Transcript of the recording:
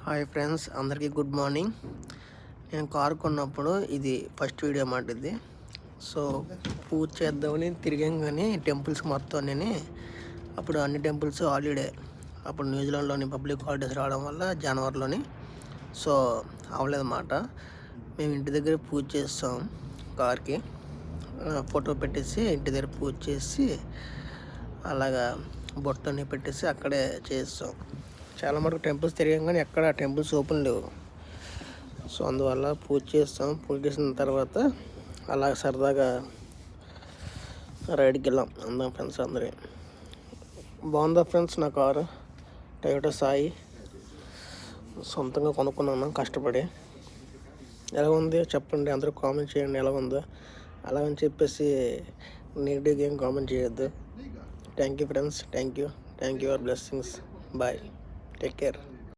Hi friends, అందరికీ good morning. నేను car కొన్నప్పుడు ఇది ఫస్ట్ వీడియో మాట ఇది. సో పూజ చేద్దామని తిరిగాం, కానీ టెంపుల్స్ మొత్తం నేను అప్పుడు అన్ని టెంపుల్స్ హాలిడే. అప్పుడు న్యూజిలాండ్లోని పబ్లిక్ హాలిడేస్ రావడం వల్ల జనవరిలోని సో అవ్వలేదన్నమాట. మేము ఇంటి దగ్గర పూజ చేస్తాం. కార్కి ఫోటో పెట్టేసి ఇంటి దగ్గర పూజ చేసి అలాగా బొట్టని పెట్టేసి అక్కడే చేస్తాం. చాలా మటుకు టెంపుల్స్ తిరిగాం, కానీ ఎక్కడ టెంపుల్స్ ఓపెన్ లేవు. సో అందువల్ల పూజ చేస్తాం. పూజ చేసిన తర్వాత అలా సరదాగా రైడ్కి వెళ్ళాం అందరం ఫ్రెండ్స్ అందరి. బాగుందా ఫ్రెండ్స్? నా కారు టయోటా సాయి సొంతంగా కొనుక్కున్నాను కష్టపడి. ఎలా ఉంది చెప్పండి, అందరూ కామెంట్ చేయండి ఎలా ఉందో. అలాగని చెప్పేసి నెగిటివ్గా ఏం కామెంట్ చేయొద్దు. Thank you friends, thank you your blessings. Bye, take care.